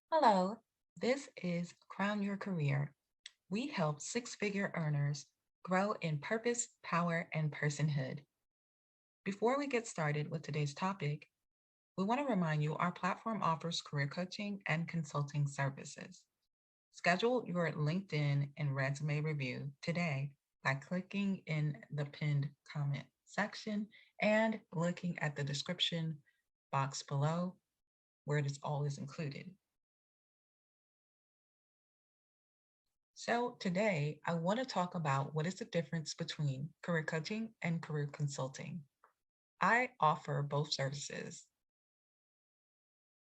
Hello, this is Crown Your Career. We help six-figure earners grow in purpose, power, and personhood. Before we get started with today's topic, we want to remind you our platform offers career coaching and consulting services. Schedule your LinkedIn and resume review today by clicking in the pinned comment section and looking at the description box below where it is always included. So today I want to talk about what is the difference between career coaching and career consulting. I offer both services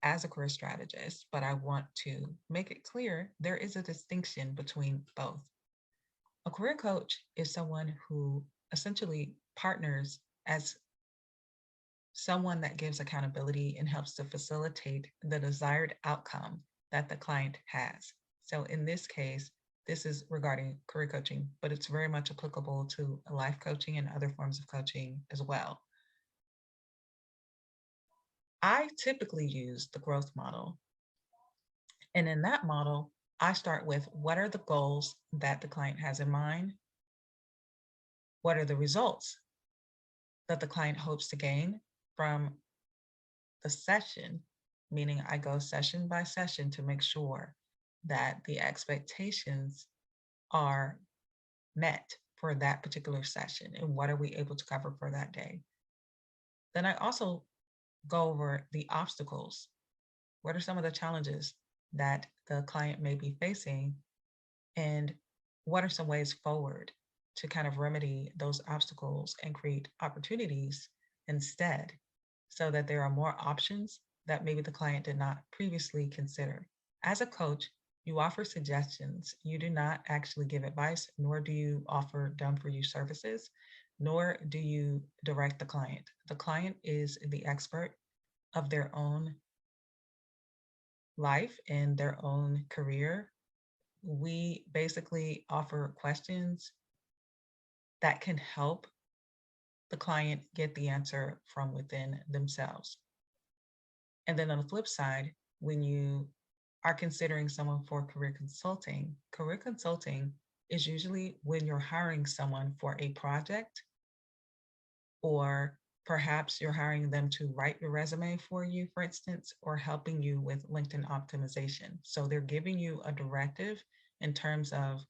as a career strategist, but I want to make it clear there is a distinction between both. A career coach is someone who essentially partners as someone that gives accountability and helps to facilitate the desired outcome that the client has. So in this case, this is regarding career coaching, but it's very much applicable to life coaching and other forms of coaching as well. I typically use the growth model. And in that model, I start with what are the goals that the client has in mind? What are the results that the client hopes to gain from the session, meaning I go session by session to make sure that the expectations are met for that particular session and what are we able to cover for that day. Then I also go over the obstacles. What are some of the challenges that the client may be facing and what are some ways forward to kind of remedy those obstacles and create opportunities instead so that there are more options that maybe the client did not previously consider. As a coach, you offer suggestions. You do not actually give advice, nor do you offer done for you services, nor do you direct the client. The client is the expert of their own life and their own career. We basically offer questions that can help the client get the answer from within themselves. And then on the flip side, when you are considering someone for career consulting is usually when you're hiring someone for a project, or perhaps you're hiring them to write your resume for you, for instance, or helping you with LinkedIn optimization. So they're giving you a directive in terms of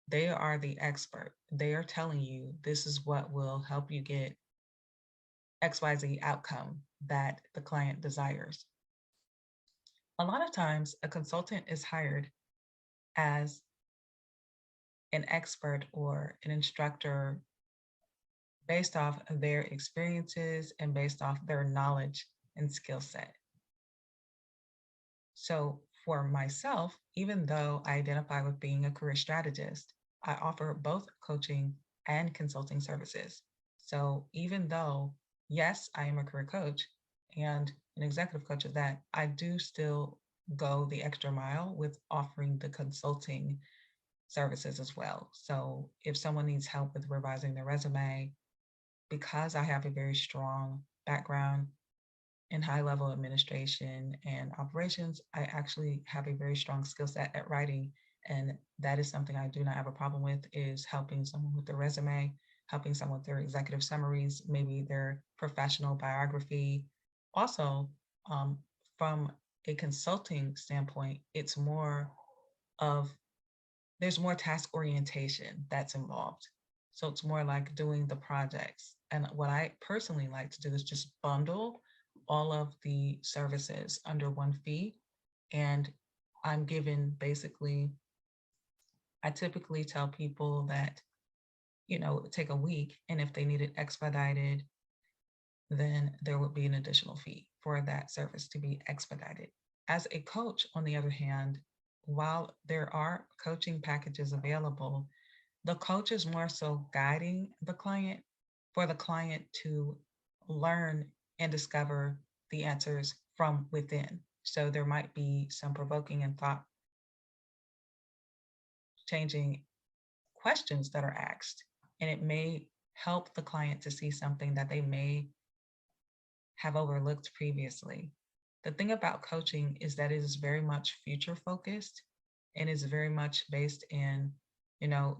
they are the expert. They are telling you this is what will help you get XYZ outcome that the client desires. A lot of times, a consultant is hired as an expert or an instructor based off of their experiences and based off their knowledge and skill set. So for myself, even though I identify with being a career strategist, I offer both coaching and consulting services. So even though, yes, I am a career coach and an executive coach of that, I do still go the extra mile with offering the consulting services as well. So if someone needs help with revising their resume, because I have a very strong background in high level administration and operations, I actually have a very strong skill set at writing. And that is something I do not have a problem with is helping someone with their resume, helping someone with their executive summaries, maybe their professional biography. Also, from a consulting standpoint, it's more of there's more task orientation that's involved. So it's more like doing the projects. And what I personally like to do is just bundle all of the services under one fee. And I'm given basically, I typically tell people that, take a week. And if they need it expedited, then there would be an additional fee for that service to be expedited. As a coach, on the other hand, while there are coaching packages available, the coach is more so guiding the client for the client to learn and discover the answers from within. So there might be some provoking and thought changing questions that are asked, and it may help the client to see something that they may have overlooked previously. The thing about coaching is that it is very much future focused and is very much based in,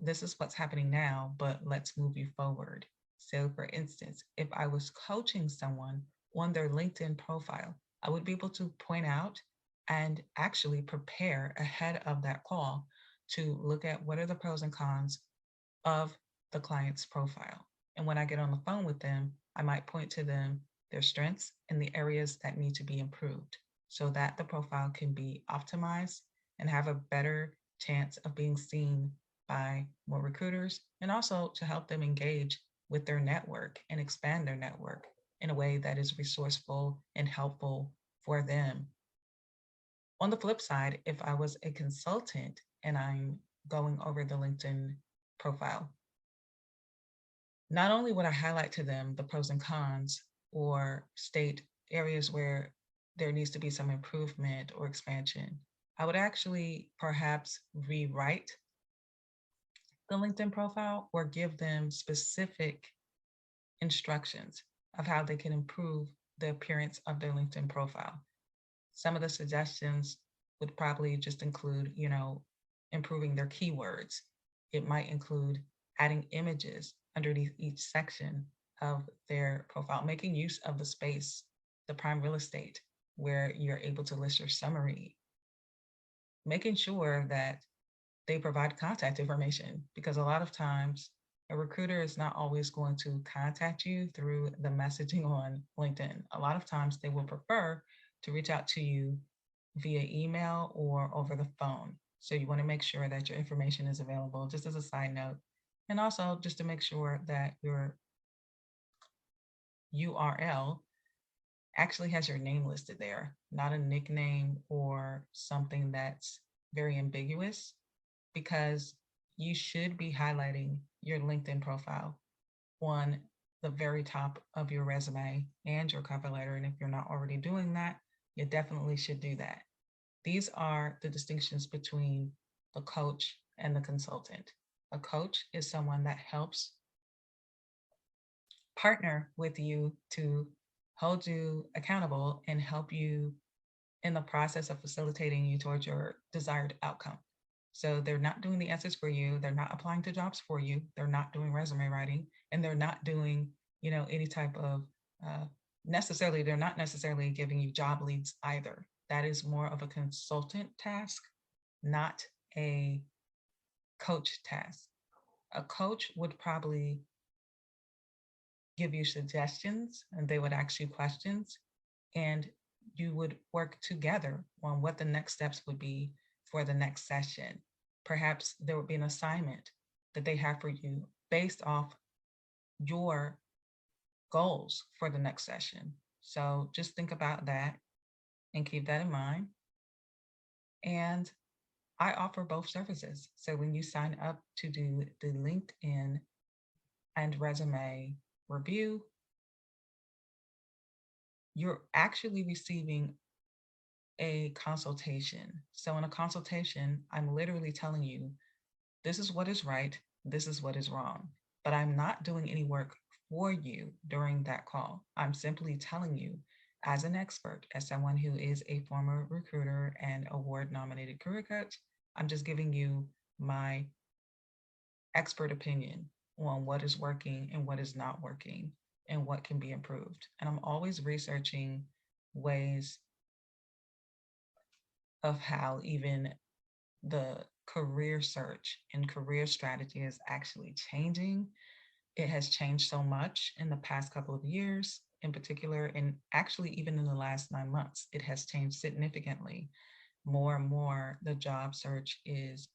this is what's happening now, but let's move you forward. So, for instance, if I was coaching someone on their LinkedIn profile, I would be able to point out and actually prepare ahead of that call to look at what are the pros and cons of the client's profile. And when I get on the phone with them, I might point to them their strengths and the areas that need to be improved so that the profile can be optimized and have a better chance of being seen by more recruiters, and also to help them engage with their network and expand their network in a way that is resourceful and helpful for them. On the flip side, if I was a consultant and I'm going over the LinkedIn profile, not only would I highlight to them the pros and cons or state areas where there needs to be some improvement or expansion, I would actually perhaps rewrite the LinkedIn profile or give them specific instructions of how they can improve the appearance of their LinkedIn profile. Some of the suggestions would probably just include, improving their keywords. It might include adding images underneath each section of their profile, making use of the space, the prime real estate, where you're able to list your summary, making sure that they provide contact information, because a lot of times a recruiter is not always going to contact you through the messaging on LinkedIn. A lot of times they will prefer to reach out to you via email or over the phone. So you want to make sure that your information is available, just as a side note. And also just to make sure that your URL actually has your name listed there, not a nickname or something that's very ambiguous, because you should be highlighting your LinkedIn profile on the very top of your resume and your cover letter. And if you're not already doing that, you definitely should do that. These are the distinctions between the coach and the consultant. A coach is someone that helps partner with you to hold you accountable and help you in the process of facilitating you towards your desired outcome. So they're not doing the answers for you. They're not applying to jobs for you. They're not doing resume writing, and they're not doing, any type of they're not necessarily giving you job leads either. That is more of a consultant task, not a coach task. A coach would probably give you suggestions and they would ask you questions, and you would work together on what the next steps would be for the next session. Perhaps there would be an assignment that they have for you based off your goals for the next session. So just think about that and keep that in mind. And I offer both services. So when you sign up to do the LinkedIn and resume review, you're actually receiving a consultation. So in a consultation, I'm literally telling you, this is what is right, this is what is wrong. But I'm not doing any work for you during that call. I'm simply telling you, as an expert, as someone who is a former recruiter and award nominated career coach, I'm just giving you my expert opinion on what is working and what is not working and what can be improved. And I'm always researching ways of how even the career search and career strategy is actually changing. It has changed so much in the past couple of years, in particular, and actually even in the last 9 months, it has changed significantly. More and more, the job search is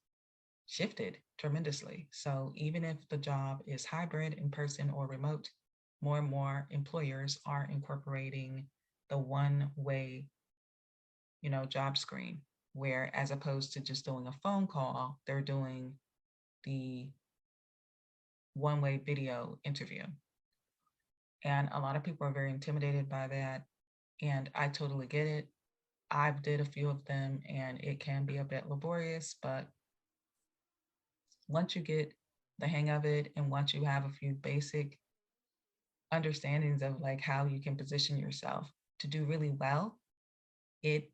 shifted tremendously. So even if the job is hybrid, in person, or remote, more and more employers are incorporating the one-way, job screen, where as opposed to just doing a phone call, they're doing the one-way video interview. And a lot of people are very intimidated by that. And I totally get it. I've did a few of them and it can be a bit laborious, but once you get the hang of it and once you have a few basic understandings of like how you can position yourself to do really well, it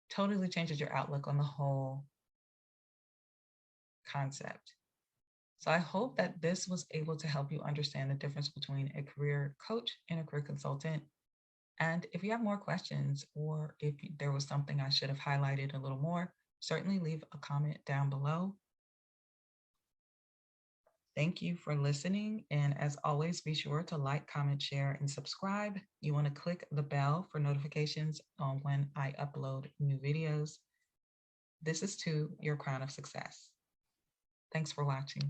totally changes your outlook on the whole concept. So I hope that this was able to help you understand the difference between a career coach and a career consultant. And if you have more questions, or if there was something I should have highlighted a little more, certainly leave a comment down below. Thank you for listening. And as always, be sure to like, comment, share, and subscribe. You want to click the bell for notifications on when I upload new videos. This is to your crown of success. Thanks for watching.